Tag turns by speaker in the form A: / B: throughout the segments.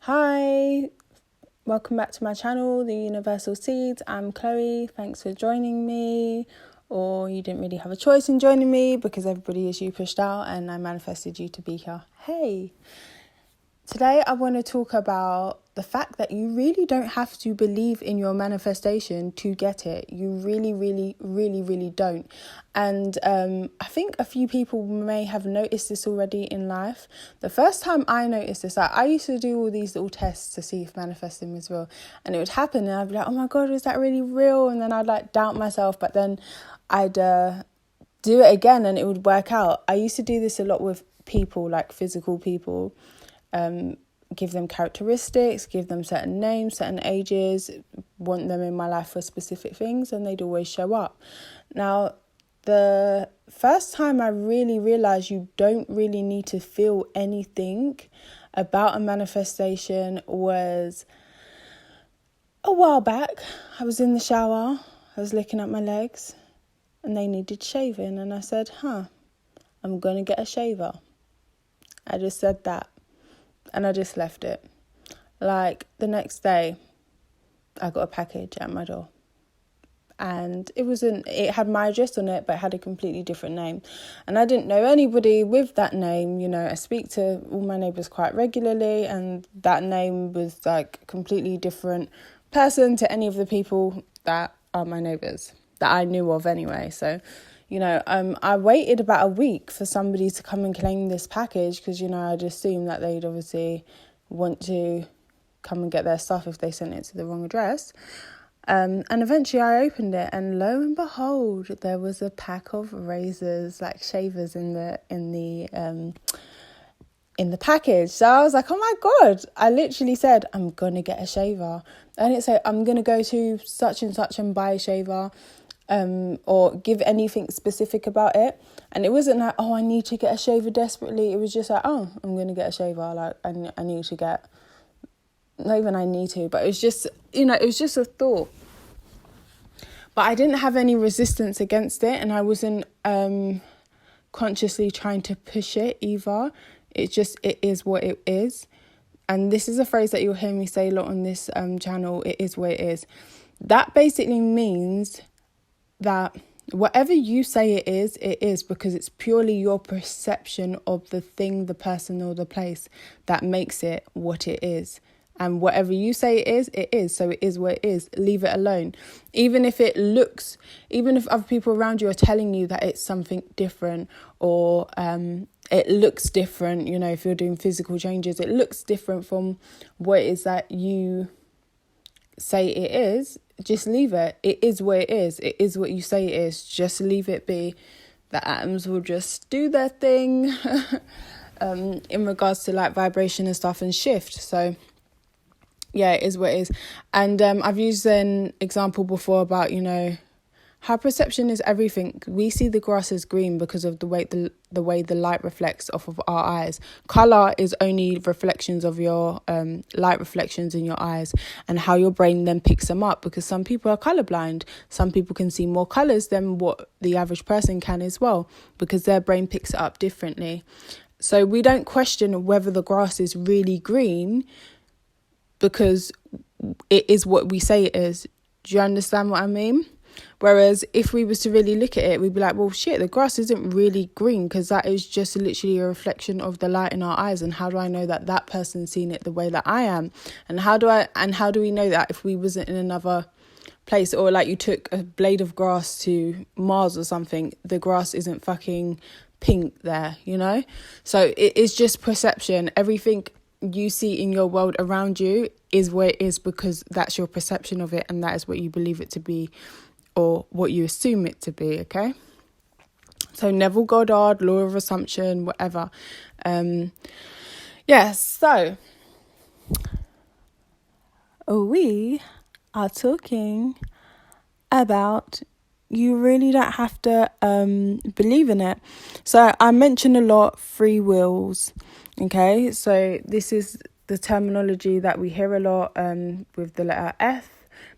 A: Hi, welcome back to my channel, The Universal Seeds. I'm Chloe. Thanks for joining me. Or you didn't really have a choice in joining me because everybody is you pushed out and I manifested you to be here. Hey, today I want to talk about the fact that you really don't have to believe in your manifestation to get it. You really don't. And I think a few people may have noticed this already in life. The first time I noticed this, I used to do all these little tests to see if manifesting was real. And it would happen and I'd be like, oh my God, is that really real? And then I'd doubt myself, but then I'd do it again and it would work out. I used to do this a lot with people, like physical people. Give them characteristics, give them certain names, certain ages, want them in my life for specific things, and they'd always show up. Now, the first time I really realised you don't really need to feel anything about a manifestation was a while back. I was in the shower, I was looking at my legs, and they needed shaving, and I said, I'm going to get a shaver. I just said that. And I just left it. The next day, I got a package at my door. And it had my address on it, but it had a completely different name. And I didn't know anybody with that name. You know, I speak to all my neighbours quite regularly, and that name was completely different person to any of the people that are my neighbours, that I knew of anyway. So, I waited about a week for somebody to come and claim this package because, I'd assume that they'd obviously want to come and get their stuff if they sent it to the wrong address. And eventually I opened it and lo and behold, there was a pack of razors, shavers in the package. So I was like, oh my God, I literally said, I'm going to get a shaver. I didn't say I'm going to go to such and such and buy a shaver. Or give anything specific about it. And it wasn't like, I need to get a shaver desperately. It was just like, I'm going to get a shaver. I need to get, not even I need to, but it was just, it was just a thought. But I didn't have any resistance against it, and I wasn't consciously trying to push it either. It is what it is. And this is a phrase that you'll hear me say a lot on this channel. It is what it is. That basically means that whatever you say it is because it's purely your perception of the thing, the person or the place that makes it what it is. And whatever you say it is. So it is what it is. Leave it alone. Even if other people around you are telling you that it's something different or it looks different, if you're doing physical changes, it looks different from what it is that you say it is. Just leave it. It is what it is. It is what you say it is. Just leave it be. The atoms will just do their thing in regards to vibration and stuff and shift. So yeah, it is what it is. And I've used an example before about, how perception is everything. We see the grass as green because of the way the light reflects off of our eyes. Colour is only reflections of your light reflections in your eyes and how your brain then picks them up, because some people are colourblind. Some people can see more colours than what the average person can as well, because their brain picks it up differently. So we don't question whether the grass is really green because it is what we say it is. Do you understand what I mean? Whereas if we was to really look at it, we'd be like, well, shit, the grass isn't really green because that is just literally a reflection of the light in our eyes. And how do I know that that person's seen it the way that I am? And how do we know that if we wasn't in another place, or you took a blade of grass to Mars or something, the grass isn't fucking pink there, So it is just perception. Everything you see in your world around you is where it is because that's your perception of it, and that is what you believe it to be, or what you assume it to be, okay? So Neville Goddard, law of assumption, whatever. So we are talking about you really don't have to believe in it. So I mention a lot free wills, okay? So this is the terminology that we hear a lot with the letter F.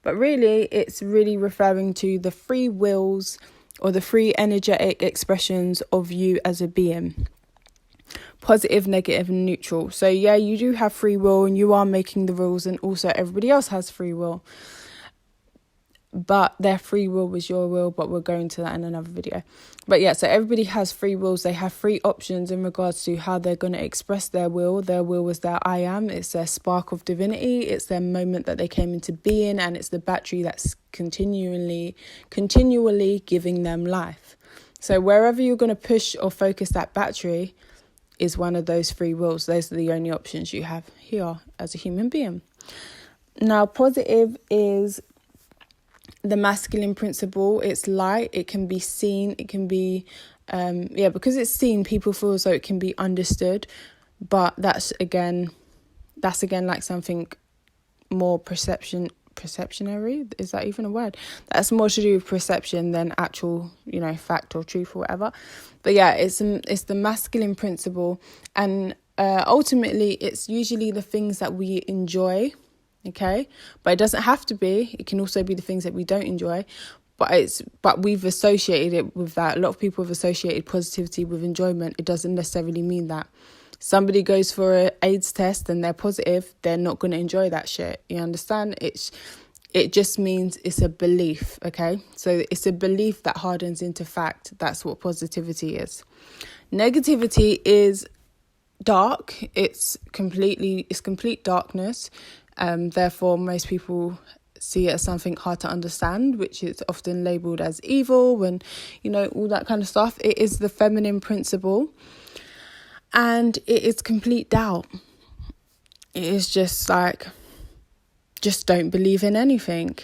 A: But really, it's really referring to the free wills or the free energetic expressions of you as a being. positive, negative, and neutral. So yeah, you do have free will and you are making the rules, and also everybody else has free will. But their free will was your will, but we'll go into that in another video. But yeah, so everybody has free wills. They have free options in regards to how they're going to express their will. Their will is their I am. It's their spark of divinity. It's their moment that they came into being, and it's the battery that's continually giving them life. So wherever you're going to push or focus that battery is one of those free wills. Those are the only options you have here as a human being. Now, positive is the masculine principle. It's light, it can be seen, it can be because it's seen, people feel as though it can be understood, but that's again like something more perceptionary, is that even a word? That's more to do with perception than actual, fact or truth or whatever. But yeah, it's the masculine principle, and ultimately it's usually the things that we enjoy. Okay, but it doesn't have to be. It can also be the things that we don't enjoy, but we've associated it with that. A lot of people have associated positivity with enjoyment. It doesn't necessarily mean that. Somebody goes for an AIDS test and they're positive, they're not going to enjoy that shit. You understand? It just means it's a belief. Okay, so it's a belief that hardens into fact. That's what positivity is. Negativity is dark. It's complete darkness. Therefore, most people see it as something hard to understand, which is often labelled as evil and, all that kind of stuff. It is the feminine principle, and it is complete doubt. It is just don't believe in anything.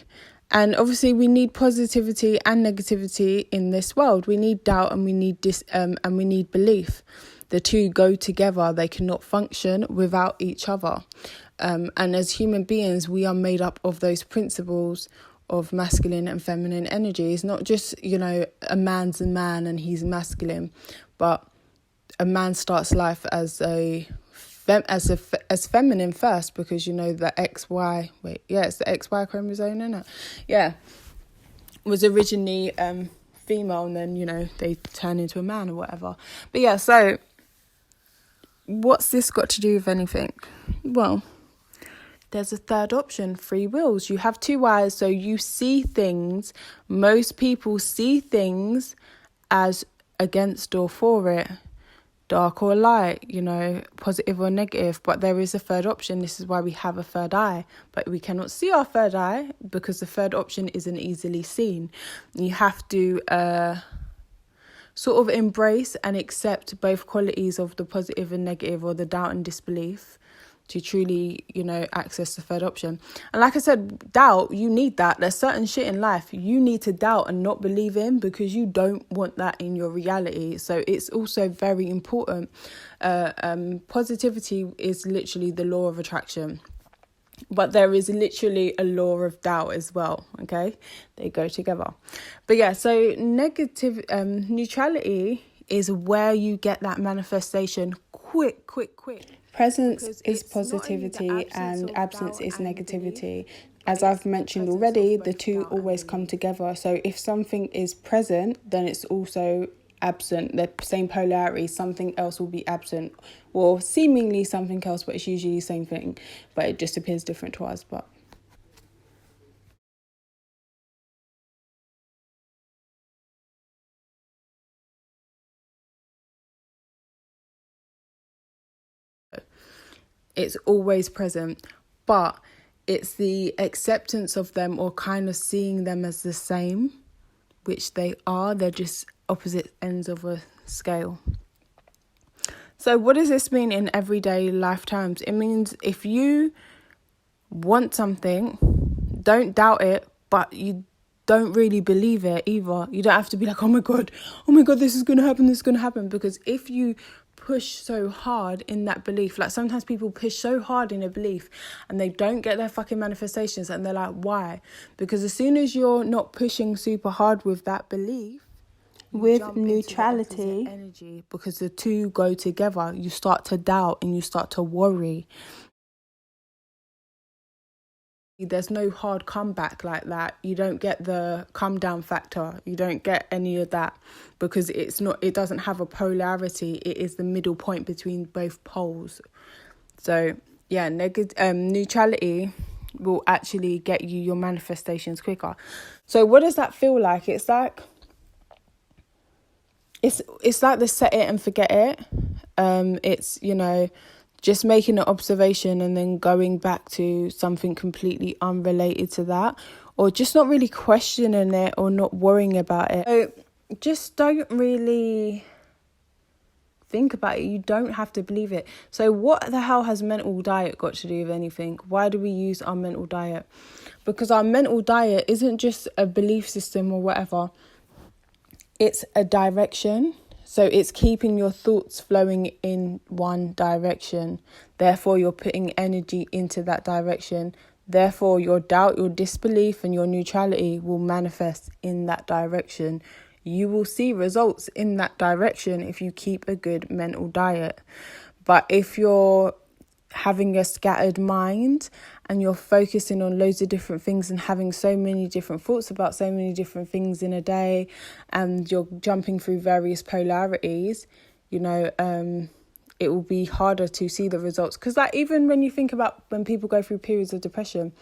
A: And obviously we need positivity and negativity in this world. We need doubt and we need and we need belief. The two go together. They cannot function without each other. And as human beings, we are made up of those principles of masculine and feminine energies. Not just, a man's a man and he's masculine, but a man starts life as feminine first, because the XY. It's the XY chromosome, isn't it? Yeah, was originally female, and then they turn into a man or whatever. But yeah, so what's this got to do with anything? Well, there's a third option, free wills. You have two eyes, so you see things. Most people see things as against or for it, dark or light, positive or negative. But there is a third option. This is why we have a third eye. But we cannot see our third eye because the third option isn't easily seen. You have to sort of embrace and accept both qualities of the positive and negative, or the doubt and disbelief, to truly, access the third option. And like I said, doubt, you need that. There's certain shit in life you need to doubt and not believe in, because you don't want that in your reality. So it's also very important. Positivity is literally the law of attraction. But there is literally a law of doubt as well, okay? They go together. But yeah, so neutrality is where you get that manifestation quick. Presence is positivity and absence is negativity. As I've mentioned already, the two always come together. So if something is present, then it's also absent. The same polarity, something else will be absent, or seemingly something else, but it's usually the same thing, but it just appears different to us. But it's always present, but it's the acceptance of them, or kind of seeing them as the same, which they are. They're just opposite ends of a scale. So what does this mean in everyday life terms? It means if you want something, don't doubt it, but you don't really believe it either. You don't have to be like, oh my god, this is going to happen. Because if you push so hard in that belief, like sometimes people push so hard in a belief and they don't get their fucking manifestations, and they're like, why? Because as soon as you're not pushing super hard with that belief, with neutrality energy, because the two go together, you start to doubt and you start to worry. There's no hard comeback like that. You don't get the come down factor. You don't get any of that because it doesn't have a polarity. It is the middle point between both poles. So yeah, neutrality will actually get you your manifestations quicker. So what does that feel like? It's like the set it and forget it. It's, just making an observation and then going back to something completely unrelated to that, or just not really questioning it or not worrying about it. So just don't really think about it. You don't have to believe it. So what the hell has mental diet got to do with anything? Why do we use our mental diet? Because our mental diet isn't just a belief system or whatever. It's a direction. So it's keeping your thoughts flowing in one direction. Therefore, you're putting energy into that direction. Therefore, your doubt, your disbelief, and your neutrality will manifest in that direction. You will see results in that direction if you keep a good mental diet. But if you're having a scattered mind and you're focusing on loads of different things and having so many different thoughts about so many different things in a day, and you're jumping through various polarities, it will be harder to see the results. Because even when you think about when people go through periods of depression,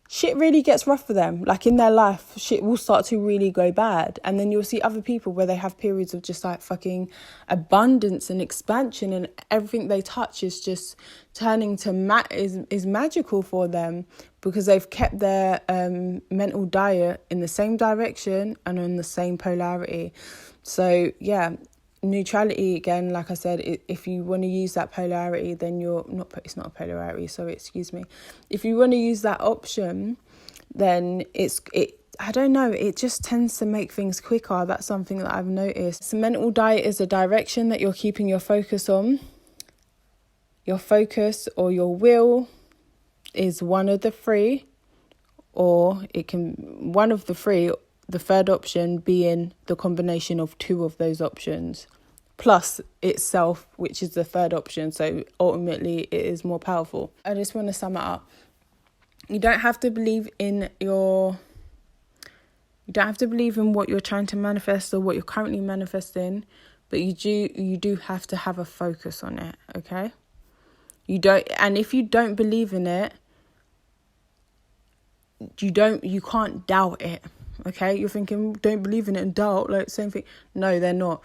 A: shit really gets rough for them. Like in their life, shit will start to really go bad. And then you'll see other people where they have periods of just like fucking abundance and expansion, and everything they touch is just turning to is magical for them because they've kept their mental diet in the same direction and on the same polarity. So yeah, neutrality, again, like I said, if you want to use that polarity, then it's not a polarity, sorry, excuse me. If you want to use that option, then I don't know, it just tends to make things quicker. That's something that I've noticed. So mental diet is a direction that you're keeping your focus on. Your focus or your will is one of the three, or it can one of the three, the third option being the combination of two of those options plus itself, which is the third option. So ultimately it is more powerful. I just want to sum it up. You don't have to believe in what you're trying to manifest or what you're currently manifesting, but you do have to have a focus on it, okay? And if you don't believe in it, you can't doubt it. Okay, you're thinking, don't believe in it and doubt, like same thing. No, they're not.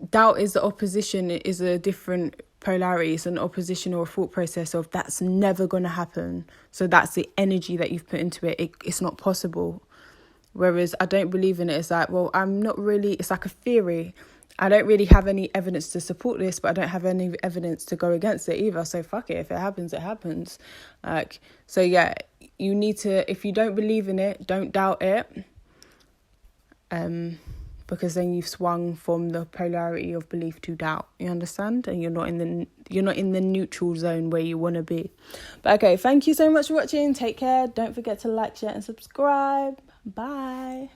A: Doubt is the opposition, it is a different polarity. It's an opposition or a thought process of that's never going to happen. So that's the energy that you've put into it. It's not possible. Whereas I don't believe in it. It's like, well, it's like a theory. I don't really have any evidence to support this, but I don't have any evidence to go against it either. So fuck it. If it happens, it happens. So yeah, you need to, if you don't believe in it, don't doubt it. Because then you've swung from the polarity of belief to doubt. You understand? And you're not in the neutral zone where you want to be. But okay, thank you so much for watching. Take care. Don't forget to like, share, and subscribe. Bye.